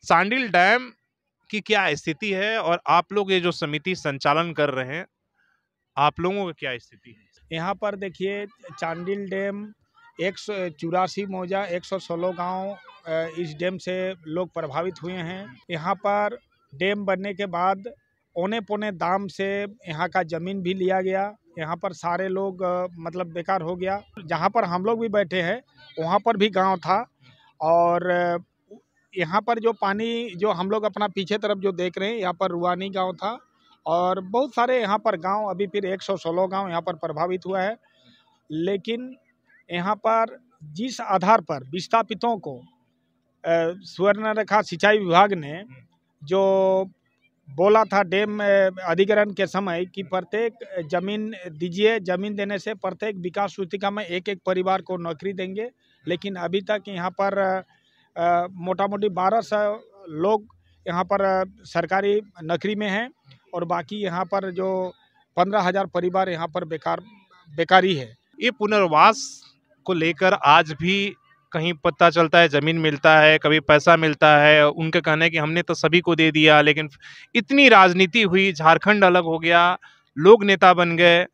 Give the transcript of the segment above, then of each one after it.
Sandil dam की क्या स्थिति है और आप लोग ये जो समिति संचालन कर रहे हैं, आप लोगों की क्या स्थिति है? यहाँ पर देखिए चांडिल डैम 184 मौजा 116 गांव इस डैम से लोग प्रभावित हुए हैं। यहाँ पर डैम बनने के बाद औने पौने दाम से यहाँ का ज़मीन भी लिया गया। यहाँ पर सारे लोग मतलब बेकार हो गया। जहाँ पर हम लोग भी बैठे हैं वहाँ पर भी गांव था और यहाँ पर जो पानी जो हम लोग अपना पीछे तरफ जो देख रहे हैं यहाँ पर रुआनी गांव था और बहुत सारे यहाँ पर गांव अभी फिर 116 गांव यहाँ पर प्रभावित हुआ है। लेकिन यहाँ पर जिस आधार पर विस्थापितों को स्वर्णरेखा सिंचाई विभाग ने जो बोला था डैम अधिग्रहण के समय कि प्रत्येक जमीन दीजिए, जमीन देने से प्रत्येक विकास सूचिका में एक एक परिवार को नौकरी देंगे। लेकिन अभी तक यहाँ पर मोटा मोटी 1200 लोग यहाँ पर सरकारी नौकरी में हैं और बाकी यहाँ पर जो 15,000 परिवार यहाँ पर बेकारी है। ये पुनर्वास को लेकर आज भी कहीं पता चलता है जमीन मिलता है, कभी पैसा मिलता है। उनका कहना है कि हमने तो सभी को दे दिया, लेकिन इतनी राजनीति हुई, झारखंड अलग हो गया, लोग नेता बन गए,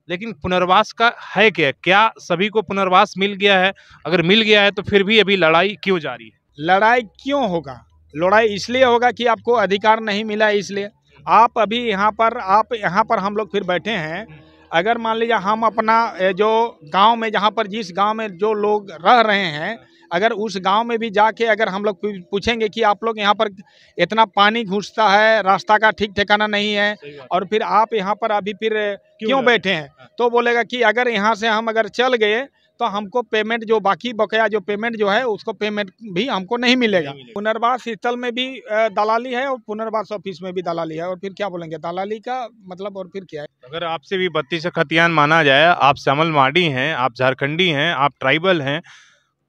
लेकिन पुनर्वास का है क्या? क्या सभी को पुनर्वास मिल गया है? अगर मिल गया है तो फिर भी अभी लड़ाई क्यों जारी है? लड़ाई क्यों होगा? लड़ाई इसलिए होगा कि आपको अधिकार नहीं मिला है। इसलिए आप अभी यहाँ पर हम लोग फिर बैठे हैं। अगर मान लीजिए हम अपना जो गांव में जहाँ पर जिस गांव में जो लोग रह रहे हैं, अगर उस गांव में भी जाके अगर हम लोग पूछेंगे कि आप लोग यहाँ पर इतना पानी घुसता है, रास्ता का ठीक ठिकाना नहीं है और फिर आप यहाँ पर अभी फिर क्यों बैठे हैं, तो बोलेगा कि अगर यहाँ से हम अगर चल गए तो हमको पेमेंट जो बाकी बकाया जो पेमेंट जो है उसको पेमेंट भी हमको नहीं मिलेगा। पुनर्वास स्थल में भी दलाली है और पुनर्वास ऑफिस में भी दलाली है और फिर क्या बोलेंगे दलाली का मतलब, और फिर क्या है? अगर आपसे भी 32 खतियान माना जाए, आप श्यामल माडी हैं, आप झारखंडी हैं, आप ट्राइबल हैं,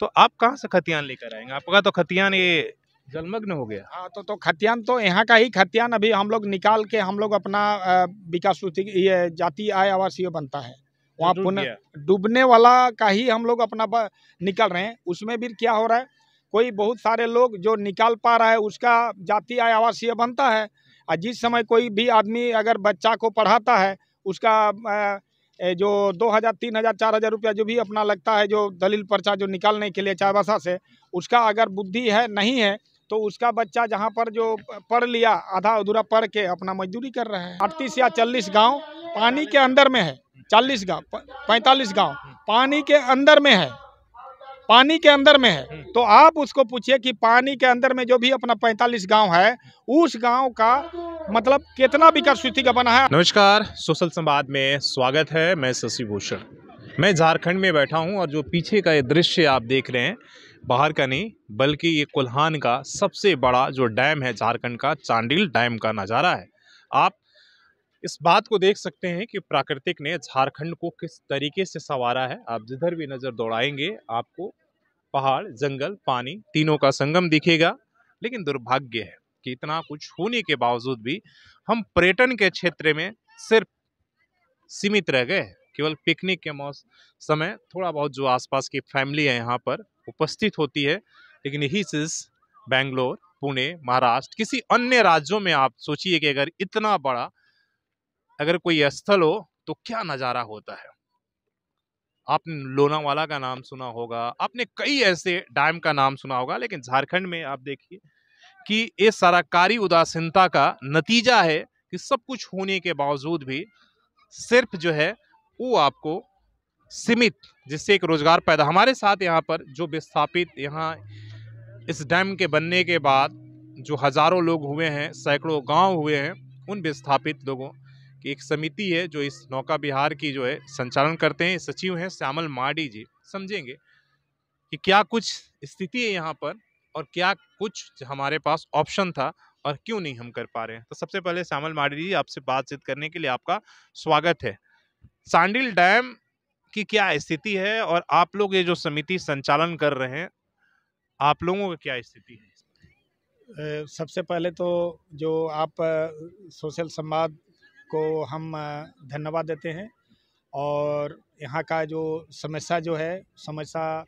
तो आप कहाँ से खतियान लेकर आएंगे? आपका तो खतियान ये जलमग्न हो गया। हाँ तो खतियान तो यहाँ का ही खतियान अभी हम लोग निकाल के हम लोग अपना विकास सूची ये जाति आय आवासीय बनता है वहाँ पुनः डूबने वाला का ही हम लोग अपना निकल रहे हैं। उसमें भी क्या हो रहा है, कोई बहुत सारे लोग जो निकाल पा रहा है उसका जाति आय आवासीय बनता है और जिस समय कोई भी आदमी अगर बच्चा को पढ़ाता है उसका जो 2,000 3,000 4,000 रुपया जो भी अपना लगता है जो दलील पर्चा जो निकालने के लिए चाईबासा से, उसका अगर बुद्धि है नहीं है तो उसका बच्चा जहाँ पर जो पढ़ लिया आधा अधूरा पढ़ के अपना मजदूरी कर रहे हैं। 38 या 40 गांव पानी के अंदर में है, 40 गांव 45 गांव पानी के अंदर में है, पानी के अंदर में है। तो आप उसको पूछिए कि पानी के अंदर में जो भी अपना 45 गांव है उस गांव का मतलब कितना विकास सूची का बना है। नमस्कार, सोशल संवाद में स्वागत है। मैं शशि भूषण, मैं झारखंड में बैठा हूं और जो पीछे का ये दृश्य आप देख रहे हैं, बाहर का नहीं बल्कि ये कोल्हान का सबसे बड़ा जो डैम है झारखंड का, चांडिल डैम का नज़ारा है। आप इस बात को देख सकते हैं कि प्राकृतिक ने झारखंड को किस तरीके से संवारा है। आप जिधर भी नज़र दौड़ाएंगे आपको पहाड़, जंगल, पानी तीनों का संगम दिखेगा। लेकिन दुर्भाग्य है कि इतना कुछ होने के बावजूद भी हम पर्यटन के क्षेत्र में सिर्फ सीमित रह गए। केवल पिकनिक के समय थोड़ा बहुत जो आसपास की फैमिली है यहाँ पर उपस्थित होती है, लेकिन यही चीज बेंगलोर, पुणे, महाराष्ट्र, किसी अन्य राज्यों में आप सोचिए कि अगर इतना बड़ा अगर कोई स्थल हो तो क्या नज़ारा होता है। आपने लोनावाला का नाम सुना होगा, आपने कई ऐसे डैम का नाम सुना होगा, लेकिन झारखंड में आप देखिए कि ये सरकारी उदासीनता का नतीजा है कि सब कुछ होने के बावजूद भी सिर्फ जो है वो आपको सीमित, जिससे एक रोजगार पैदा। हमारे साथ यहाँ पर जो विस्थापित यहाँ इस डैम के बनने के बाद जो हजारों लोग हुए हैं, सैकड़ों गांव हुए हैं, उन विस्थापित लोगों की एक समिति है जो इस नौका विहार की जो है संचालन करते हैं। सचिव हैं श्यामल माडी जी। समझेंगे कि क्या कुछ स्थिति है यहाँ पर और क्या कुछ हमारे पास ऑप्शन था और क्यों नहीं हम कर पा रहे हैं। तो सबसे पहले श्यामल माडी जी, आपसे बातचीत करने के लिए आपका स्वागत है। सांडिल डैम की क्या स्थिति है और आप लोग ये जो समिति संचालन कर रहे हैं, आप लोगों की क्या स्थिति है? सबसे पहले तो जो आप सोशल संवाद को हम धन्यवाद देते हैं और यहाँ का जो समस्या जो है समस्या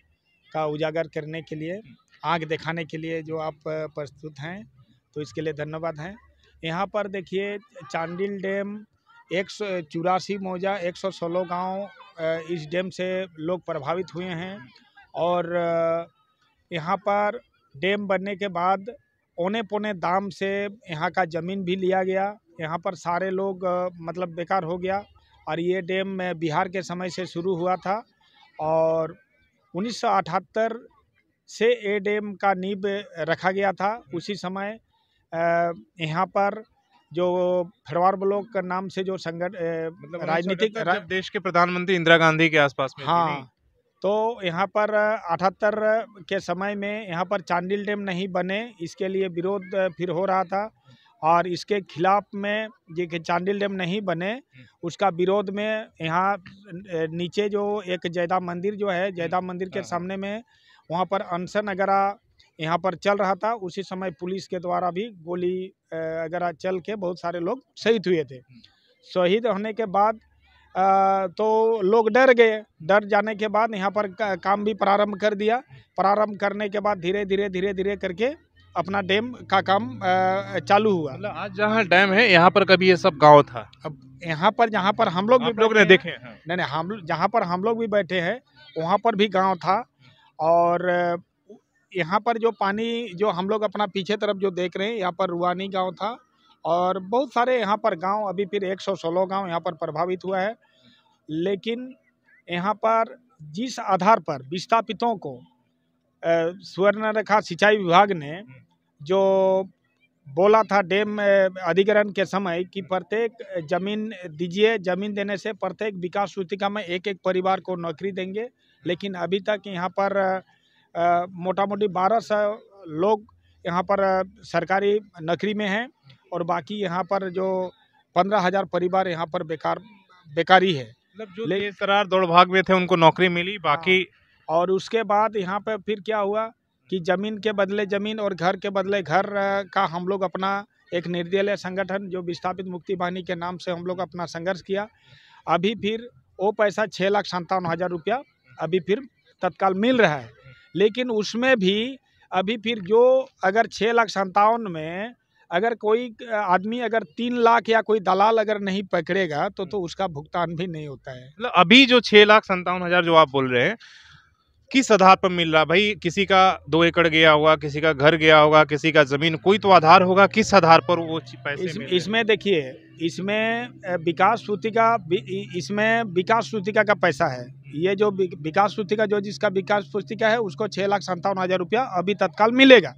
का उजागर करने के लिए आंख दिखाने के लिए जो आप प्रस्तुत हैं, तो इसके लिए धन्यवाद हैं। यहाँ पर देखिए चांडिल डैम 184 मौजा 116 गांव इस डैम से लोग प्रभावित हुए हैं और यहाँ पर डैम बनने के बाद औने पौने दाम से यहाँ का ज़मीन भी लिया गया। यहाँ पर सारे लोग मतलब बेकार हो गया और ये डैम बिहार के समय से शुरू हुआ था और 1978 से ये डैम का नींव रखा गया था। उसी समय यहाँ पर जो फरवार ब्लॉक के नाम से जो मतलब राजनीतिक जब देश के प्रधानमंत्री इंदिरा गांधी के आसपास में थी, नहीं? हाँ, तो यहाँ पर 78 के समय में यहाँ पर चांडिल डैम नहीं बने, इसके लिए विरोध फिर हो रहा था और इसके खिलाफ में ये कि चांडिल डैम नहीं बने, उसका विरोध में यहाँ नीचे जो एक जयदा मंदिर जो है, जयदा मंदिर के सामने में वहाँ पर अनशन वगैरह यहाँ पर चल रहा था। उसी समय पुलिस के द्वारा भी गोली वगैरह चल के बहुत सारे लोग शहीद हुए थे। शहीद होने के बाद तो लोग डर गए। डर जाने के बाद यहाँ पर काम भी प्रारंभ कर दिया। प्रारंभ करने के बाद धीरे धीरे करके अपना डैम का काम चालू हुआ। मतलब आज जहाँ डैम है यहाँ पर कभी ये सब गांव था? अब यहाँ पर जहाँ पर हम लोग ने देखे हैं? नहीं, हम जहाँ पर हम लोग भी बैठे हैं वहाँ पर भी गांव था और यहाँ पर जो पानी जो हम लोग अपना पीछे तरफ जो देख रहे हैं, यहाँ पर रुआनी गांव था और बहुत सारे यहाँ पर गांव, अभी फिर 116 गांव यहाँ पर प्रभावित हुआ है। लेकिन यहाँ पर जिस आधार पर विस्थापितों को स्वर्णरेखा सिंचाई विभाग ने जो बोला था डैम अधिग्रहण के समय कि प्रत्येक जमीन दीजिए, जमीन देने से प्रत्येक विकास सूचिका में एक एक परिवार को नौकरी देंगे, लेकिन अभी तक यहाँ पर मोटा मोटी 1200 लोग यहाँ पर सरकारी नौकरी में हैं और बाकी यहाँ पर जो 15,000 परिवार यहाँ पर बेकारी है। मतलब जो तेज तर्रार दौड़ भाग में थे उनको नौकरी मिली, बाकी और उसके बाद यहाँ पे फिर क्या हुआ कि ज़मीन के बदले ज़मीन और घर के बदले घर का हम लोग अपना एक निर्दलीय संगठन जो विस्थापित मुक्ति वाहिनी के नाम से हम लोग अपना संघर्ष किया। अभी फिर वो पैसा 6,57,000 रुपया अभी फिर तत्काल मिल रहा है, लेकिन उसमें भी अभी फिर जो अगर 6,57,000 में अगर कोई आदमी अगर 3 लाख या कोई दलाल अगर नहीं पकड़ेगा तो उसका भुगतान भी नहीं होता है। मतलब अभी जो 6,57,000 जो आप बोल रहे हैं किस आधार पर मिल रहा? भाई किसी का 2 एकड़ गया होगा, किसी का घर गया होगा, किसी का जमीन, कोई तो आधार होगा, किस आधार पर वो पैसे इसमें देखिए, इसमें विकास सूचिका का पैसा है। ये जो विकास सूचिका जो जिसका विकास सूचिका है उसको 6,57,000 रुपया अभी तत्काल मिलेगा।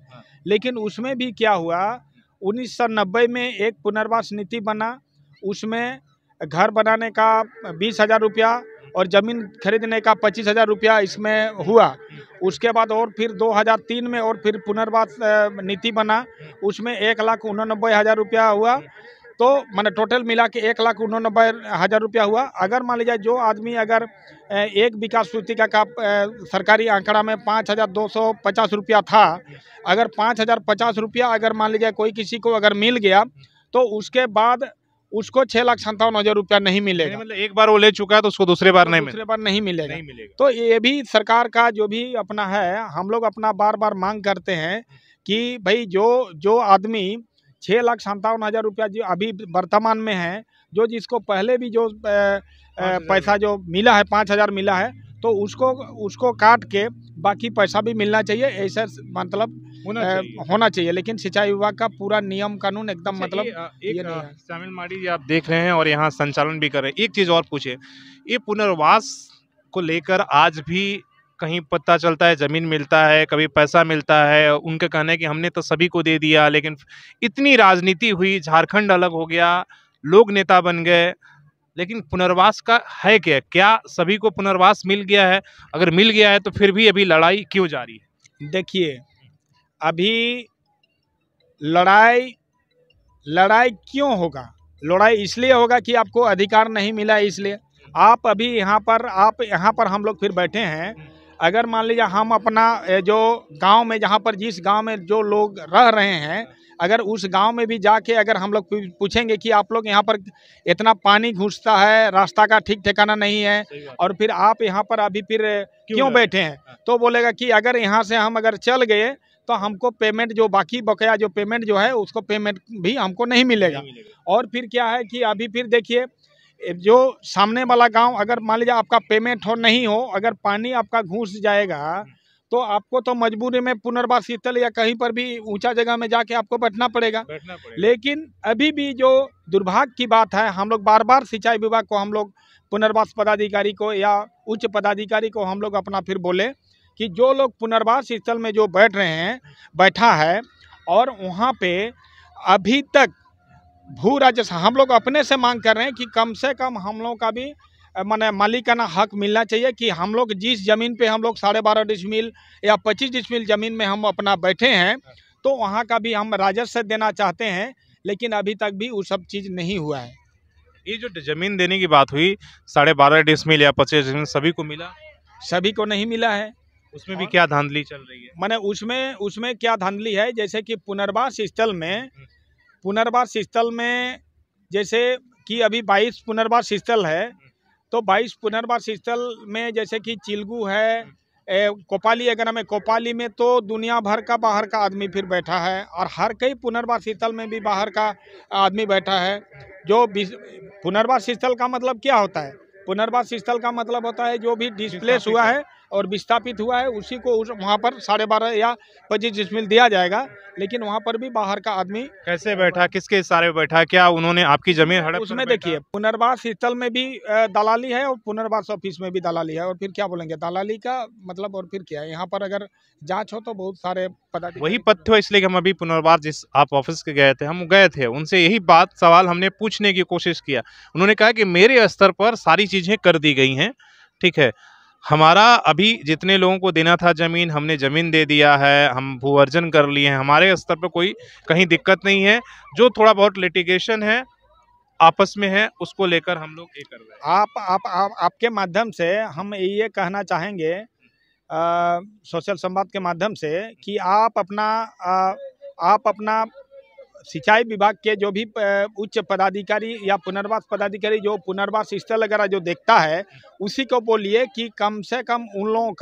लेकिन उसमें भी क्या हुआ, 1990 में एक पुनर्वास नीति बना, उसमें घर बनाने का 20,000 रुपया और ज़मीन खरीदने का 25,000 रुपया इसमें हुआ। उसके बाद और फिर 2003 में और फिर पुनर्वास नीति बना, उसमें 1,89,000 रुपया हुआ। तो मैंने टोटल मिला के 1,89,000 रुपया हुआ। अगर मान लीजिए जो आदमी अगर एक विकास सूचिका का सरकारी आंकड़ा में 5,250 रुपया था, अगर 5,050 रुपया अगर मान लीजिए कोई किसी को अगर मिल गया तो उसके बाद उसको 6,57,000 रुपया नहीं मिलेगा। मतलब एक बार वो ले चुका है तो उसको दूसरे बार नहीं मिलेगा। तो ये भी सरकार का जो भी अपना है, हम लोग अपना बार बार मांग करते हैं कि भाई जो आदमी 6,57,000 रुपया जो अभी वर्तमान में है, जो जिसको पहले भी जो पैसा जो मिला है 5,000 मिला है, तो उसको काट के बाकी पैसा भी मिलना चाहिए। ऐसा मतलब होना चाहिए। लेकिन सिंचाई विभाग का पूरा नियम कानून एकदम मतलब ये नहीं है। शामिल माड़ी आप देख रहे हैं और यहाँ संचालन भी कर रहे हैं। एक चीज़ और पूछे, ये पुनर्वास को लेकर आज भी कहीं पता चलता है ज़मीन मिलता है, कभी पैसा मिलता है, उनका कहना है कि हमने तो सभी को दे दिया, लेकिन इतनी राजनीति हुई, झारखंड अलग हो गया, लोग नेता बन गए, लेकिन पुनर्वास का है क्या सभी को पुनर्वास मिल गया है? अगर मिल गया है तो फिर भी अभी लड़ाई क्यों जारी है? देखिए, अभी लड़ाई क्यों होगा? लड़ाई इसलिए होगा कि आपको अधिकार नहीं मिला, इसलिए आप अभी यहाँ पर हम लोग फिर बैठे हैं। अगर मान लीजिए हम अपना जो गांव में जहाँ पर जिस गांव में जो लोग रह रहे हैं, अगर उस गांव में भी जाके अगर हम लोग पूछेंगे कि आप लोग यहाँ पर इतना पानी घुसता है, रास्ता का ठीक ठिकाना नहीं है और फिर आप यहाँ पर अभी फिर क्यों बैठे हैं, तो बोलेगा कि अगर यहाँ से हम अगर चल गए तो हमको पेमेंट जो बाकी बकाया जो पेमेंट जो है उसको पेमेंट भी हमको नहीं मिलेगा। और फिर क्या है कि अभी फिर देखिए जो सामने वाला गांव अगर मान लीजिए आपका पेमेंट हो नहीं हो, अगर पानी आपका घुस जाएगा तो आपको तो मजबूरी में पुनर्वास स्थल या कहीं पर भी ऊंचा जगह में जाके आपको बैठना पड़ेगा। लेकिन अभी भी जो दुर्भाग्य की बात है, हम लोग बार बार सिंचाई विभाग को, हम लोग पुनर्वास पदाधिकारी को या उच्च पदाधिकारी को हम लोग अपना फिर बोले कि जो लोग पुनर्वास स्थल में जो बैठ रहे हैं, बैठा है और वहाँ पे अभी तक भू राजस्व हम लोग अपने से मांग कर रहे हैं कि कम से कम हम लोग का भी माने मालिकाना हक मिलना चाहिए कि हम लोग जिस जमीन पे हम लोग 12.5 डिसमिल या 25 डिसमिल जमीन में हम अपना बैठे हैं तो वहाँ का भी हम राजस्व देना चाहते हैं, लेकिन अभी तक भी वो सब चीज़ नहीं हुआ है। ये जो जमीन देने की बात हुई 12.5 डिसमिल या 25 डिसमिल सभी को मिला? सभी को नहीं मिला है। उसमें भी क्या धांधली चल रही है? माने उसमें क्या धांधली है, जैसे कि पुनर्वास स्थल में जैसे कि अभी 22 पुनर्वास स्थल है, तो 22 पुनर्वास स्थल में जैसे कि चिलगू है, कोपाली अगर में कोपाली में तो दुनिया भर का बाहर का आदमी फिर बैठा है और हर कई पुनर्वास स्थल में भी बाहर का आदमी बैठा है। जो पुनर्वास स्थल का मतलब क्या होता है? पुनर्वास स्थल का मतलब होता है जो भी डिस्प्लेस हुआ है और विस्थापित हुआ है उसी को वहाँ पर 12.5 या 25 डिसमिल दिया जाएगा, लेकिन वहाँ पर भी बाहर का आदमी कैसे बैठा, किसके इशारे पे बैठा, क्या उन्होंने आपकी जमीन हड़प? उसमें देखिए पुनर्वास स्थल में भी दलाली है और पुनर्वास ऑफिस में भी दलाली है, और फिर क्या बोलेंगे दलाली का मतलब, और फिर क्या है? यहाँ पर अगर जांच हो तो बहुत सारे पदाधिकारी वही पथ हुआ, इसलिए हम अभी पुनर्वास जिस आप ऑफिस के गए थे, हम गए थे, उनसे यही सवाल हमने पूछने की कोशिश किया। उन्होंने कहा कि मेरे स्तर पर सारी चीजें कर दी गई हैं, ठीक है, हमारा अभी जितने लोगों को देना था जमीन हमने जमीन दे दिया है, हम भू अर्जन कर लिए हैं, हमारे स्तर पर कोई कहीं दिक्कत नहीं है। जो थोड़ा बहुत लिटिगेशन है आपस में है उसको लेकर हम लोग ये कर रहे हैं। आपके माध्यम से हम ये कहना चाहेंगे सोशल संवाद के माध्यम से कि आप अपना सिंचाई विभाग के जो भी उच्च पदाधिकारी या पुनर्वास पदाधिकारी जो पुनर्वास स्थल वगैरह जो देखता है उसी को बोलिए कि कम से कम उन लोगों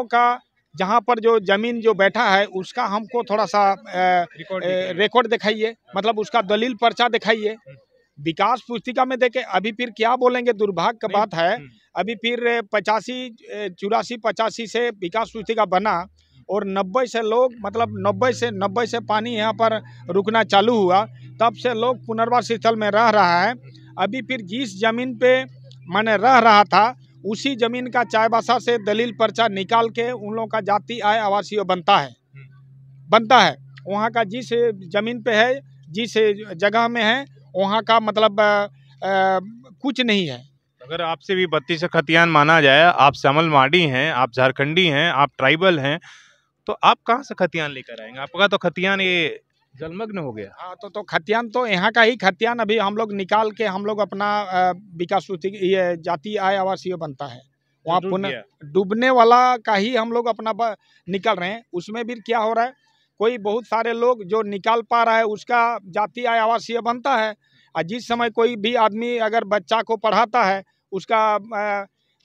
का जहाँ पर जो जमीन जो बैठा है उसका हमको थोड़ा सा रिकॉर्ड दिखाइए, मतलब उसका दलील पर्चा दिखाइए। विकास पुस्तिका में देखे अभी फिर क्या बोलेंगे, दुर्भाग्य की बात है अभी फिर 84 से विकास पुस्तिका बना और 90 से लोग मतलब 90 से पानी यहाँ पर रुकना चालू हुआ, तब से लोग पुनर्वास स्थल में रह रहा है। अभी फिर जिस जमीन पे मैंने रह रहा था उसी जमीन का चाईबासा से दलील पर्चा निकाल के उन लोगों का जाति आय आवासीय बनता है। वहाँ का जिस जमीन पे है, जिस जगह में है, वहाँ का मतलब कुछ नहीं है। अगर आपसे भी 32 खतियान माना जाए, आप श्यामल माडी हैं, आप झारखंडी हैं, आप ट्राइबल हैं, तो आप कहाँ से खतियान लेकर आएंगे? आपका तो खतियान ये जलमग्न हो गया। हाँ तो खतियान तो यहाँ का ही खतियान अभी हम लोग निकाल के हम लोग अपना विकास ये जाति आय आवासीय बनता है, वहाँ पुनः डूबने वाला का ही हम लोग अपना निकल रहे हैं। उसमें भी क्या हो रहा है, कोई बहुत सारे लोग जो निकाल पा रहा है उसका जाति आय आवासीय बनता है, और जिस समय कोई भी आदमी अगर बच्चा को पढ़ाता है उसका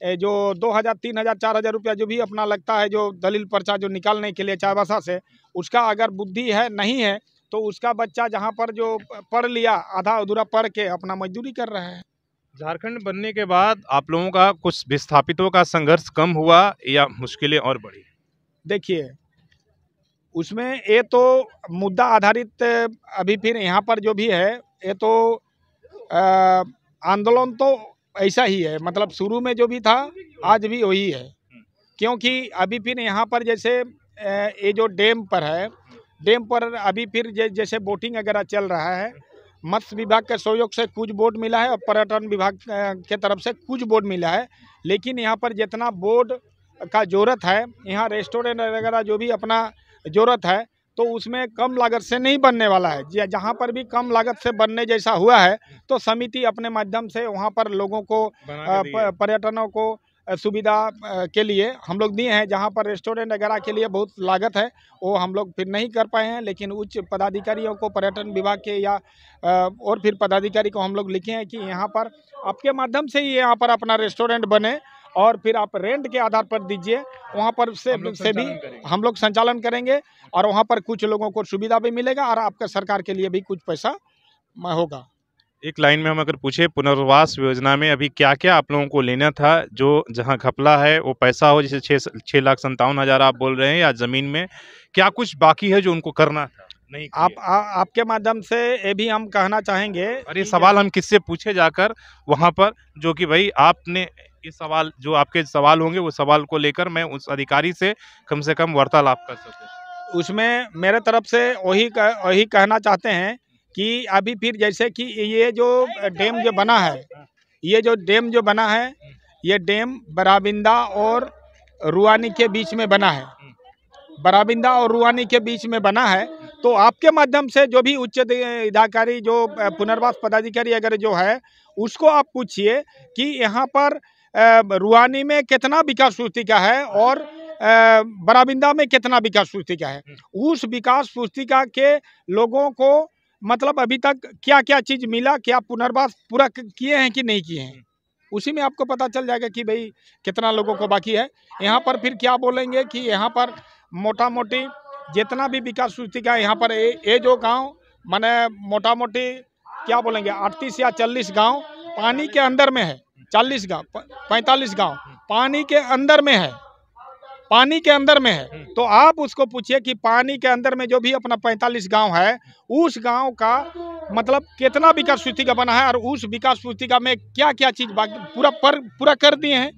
जो 2000, 3000, 4000 रुपया जो भी अपना लगता है जो दलील पर्चा जो निकालने के लिए चाईबासा से, उसका अगर बुद्धि है नहीं है तो उसका बच्चा जहाँ पर जो पढ़ लिया आधा अधूरा पढ़ के अपना मजदूरी कर रहा है। झारखंड बनने के बाद आप लोगों का कुछ विस्थापितों का संघर्ष कम हुआ या मुश्किलें और बढ़ी? देखिए उसमें ये तो मुद्दा आधारित अभी फिर यहाँ पर जो भी है ये तो आंदोलन तो ऐसा ही है, मतलब शुरू में जो भी था आज भी वही है, क्योंकि अभी फिर यहाँ पर जैसे ये जो डैम पर है, डैम पर अभी फिर जैसे बोटिंग वगैरह चल रहा है, मत्स्य विभाग के सहयोग से कुछ बोट मिला है और पर्यटन विभाग के तरफ से कुछ बोट मिला है, लेकिन यहाँ पर जितना बोट का ज़रूरत है, यहाँ रेस्टोरेंट वगैरह जो भी अपना ज़रूरत है तो उसमें कम लागत से नहीं बनने वाला है। जहाँ पर भी कम लागत से बनने जैसा हुआ है तो समिति अपने माध्यम से वहाँ पर लोगों को पर्यटनों को सुविधा के लिए हम लोग दिए हैं। जहाँ पर रेस्टोरेंट वगैरह के लिए बहुत लागत है वो हम लोग फिर नहीं कर पाए हैं, लेकिन उच्च पदाधिकारियों को पर्यटन विभाग के या और फिर पदाधिकारी को हम लोग लिखे हैं कि यहाँ पर आपके माध्यम से ही यहाँ पर अपना रेस्टोरेंट बने और फिर आप रेंट के आधार पर दीजिए, वहाँ पर से भी हम लोग संचालन करेंगे और वहाँ पर कुछ लोगों को सुविधा भी मिलेगा और आपका सरकार के लिए भी कुछ पैसा होगा। एक लाइन में हम अगर पूछे, पुनर्वास योजना में अभी क्या क्या आप लोगों को लेना था, जो जहां घपला है वो पैसा हो, जैसे 6,57,000 आप बोल रहे हैं, या जमीन में क्या कुछ बाकी है जो उनको करना था नहीं किए? आपके माध्यम से ये भी हम कहना चाहेंगे। और ये सवाल हम किससे पूछे जाकर वहां पर, जो कि भाई आपने ये सवाल, जो आपके सवाल होंगे वो सवाल को लेकर मैं उस अधिकारी से कम वार्तालाप कर सकूं। उसमें मेरे तरफ से वही कहना चाहते हैं कि अभी फिर जैसे कि ये जो डैम जो बना है, ये डैम बराबिंदा और रुआनी के बीच में बना है। बराबिंदा और रुआनी के बीच में बना है, तो आपके माध्यम से जो भी उच्च अधिकारी, जो पुनर्वास पदाधिकारी अगर जो है, उसको आप पूछिए कि यहाँ पर रुआनी में कितना विकास पुस्तिका है और बराबिंदा में कितना विकास पुस्तिका है। उस विकास पुस्तिका के लोगों को मतलब अभी तक क्या क्या चीज़ मिला, क्या पुनर्वास पूरा किए हैं कि नहीं किए हैं, उसी में आपको पता चल जाएगा कि भाई कितना लोगों को बाकी है। यहाँ पर फिर क्या बोलेंगे कि यहाँ पर मोटा मोटी जितना भी विकास पुस्तिका है यहाँ पर ये जो गांव माने मोटा मोटी क्या बोलेंगे 38 या 40 गांव पानी के अंदर में है, 40 गांव 45 गांव पानी के अंदर में है, तो आप उसको पूछिए कि पानी के अंदर में जो भी अपना 45 गांव है, उस गांव का मतलब कितना विकास पुस्तिका बना है और उस विकास पुस्तिका में क्या क्या चीज़ बाकी पूरा कर दिए हैं।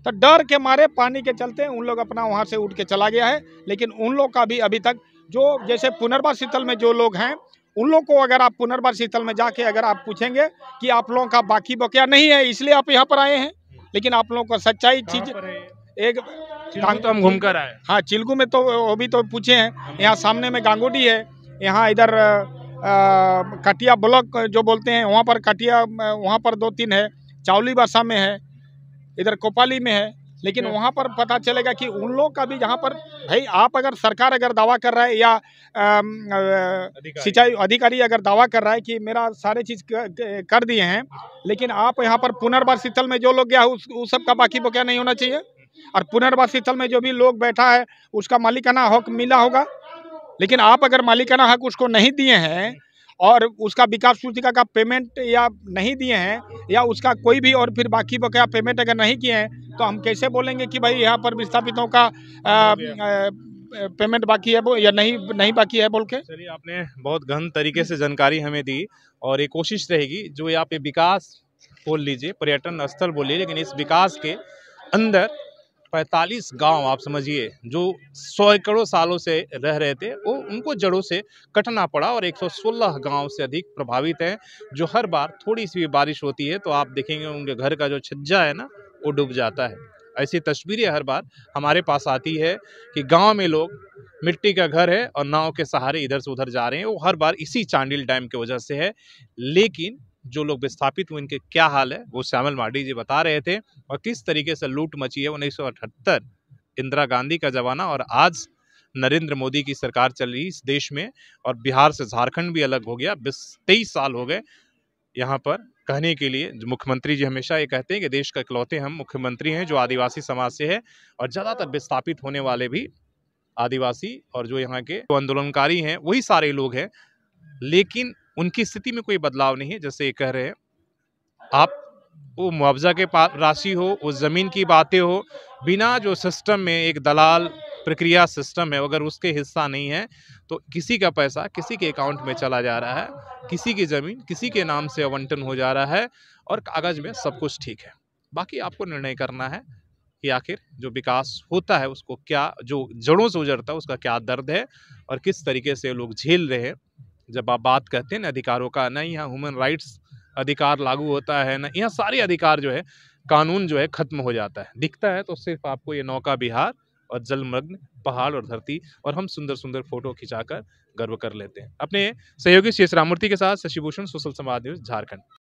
तो डर के मारे पानी के चलते उन लोग अपना वहाँ से उठ के चला गया है। लेकिन उन लोग का भी अभी तक जो जैसे पुनर्वास शीतल में जो लोग हैं, उन लोग को अगर आप पुनर्वास शीतल में जाके अगर आप पूछेंगे कि आप लोगों का बाकी बकाया नहीं है इसलिए आप यहाँ पर आए हैं, लेकिन आप लोगों को सच्चाई चीज एक तो हम घूम कर आए। हाँ, चिल्गू में तो वो भी तो पूछे हैं। यहाँ सामने में गांगोडी है, यहाँ इधर कटिया ब्लॉक जो बोलते हैं वहाँ पर कटिया, वहाँ पर 2-3 है, चावली बासा में है, इधर कोपाली में है। लेकिन वहाँ पर पता चलेगा कि उन लोग का भी, जहाँ पर भाई आप अगर सरकार अगर दावा कर रहा है या सिंचाई अधिकारी अगर दावा कर रहा है कि मेरा सारे चीज़ कर दिए हैं, लेकिन आप यहाँ पर पुनर्वास शीतल में जो लोग गया उस सब का बाकी बकाया नहीं होना चाहिए। और पुनर्वास शीतल में जो भी लोग बैठा है उसका मालिकाना हक मिला होगा, लेकिन आप अगर मालिकाना हक उसको नहीं दिए हैं और उसका विकास पुस्तिका का पेमेंट या नहीं दिए हैं या उसका कोई भी और फिर बाकी बकाया पेमेंट अगर नहीं किए हैं, तो हम कैसे बोलेंगे कि भाई यहाँ पर विस्थापितों का पेमेंट बाकी है वो या नहीं बाकी है बोल के। चलिए, आपने बहुत गहन तरीके से जानकारी हमें दी और ये कोशिश रहेगी जो यहाँ पे विकास बोल लीजिए, पर्यटन स्थल बोलिए, लेकिन इस विकास के अंदर 45 गांव आप समझिए जो सैकड़ों सालों से रह रहे थे, वो उनको जड़ों से कटना पड़ा और 116 गांव से अधिक प्रभावित हैं, जो हर बार थोड़ी सी भी बारिश होती है तो आप देखेंगे उनके घर का जो छज्जा है ना वो डूब जाता है। ऐसी तस्वीरें हर बार हमारे पास आती है कि गांव में लोग मिट्टी का घर है और नाव के सहारे इधर से उधर जा रहे हैं, वो हर बार इसी चांडिल डैम की वजह से है। लेकिन जो लोग विस्थापित हुए इनके क्या हाल है वो श्यामल मार्डी जी बता रहे थे, और किस तरीके से लूट मची है। 1978 इंदिरा गांधी का जमाना और आज नरेंद्र मोदी की सरकार चल रही इस देश में, और बिहार से झारखंड भी अलग हो गया। 23 साल हो गए यहाँ पर कहने के लिए। जो मुख्यमंत्री जी हमेशा ये कहते हैं कि देश का इकलौते हम मुख्यमंत्री हैं जो आदिवासी समाज से है, और ज़्यादातर विस्थापित होने वाले भी आदिवासी और जो यहाँ के आंदोलनकारी हैं वही सारे लोग हैं। लेकिन उनकी स्थिति में कोई बदलाव नहीं है। जैसे ये कह रहे हैं, आप वो मुआवजा के राशि हो, उस ज़मीन की बातें हो, बिना जो सिस्टम में एक दलाल प्रक्रिया सिस्टम है, अगर उसके हिस्सा नहीं है तो किसी का पैसा किसी के अकाउंट में चला जा रहा है, किसी की ज़मीन किसी के नाम से आवंटन हो जा रहा है और कागज़ में सब कुछ ठीक है। बाकी आपको निर्णय करना है कि आखिर जो विकास होता है उसको क्या, जो जड़ों से उजड़ता है उसका क्या दर्द है और किस तरीके से लोग झेल रहे हैं। जब आप बात करते हैं ना अधिकारों का, ना यहाँ ह्यूमन राइट्स अधिकार लागू होता है, ना यहाँ सारे अधिकार जो है, कानून जो है खत्म हो जाता है। दिखता है तो सिर्फ आपको ये नौका विहार और जलमग्न पहाड़ और धरती, और हम सुंदर सुंदर फोटो खिंचाकर गर्व कर लेते हैं। अपने सहयोगी शेष राममूर्ति के साथ शशि भूषण, सोशल समाज न्यूज़, झारखंड।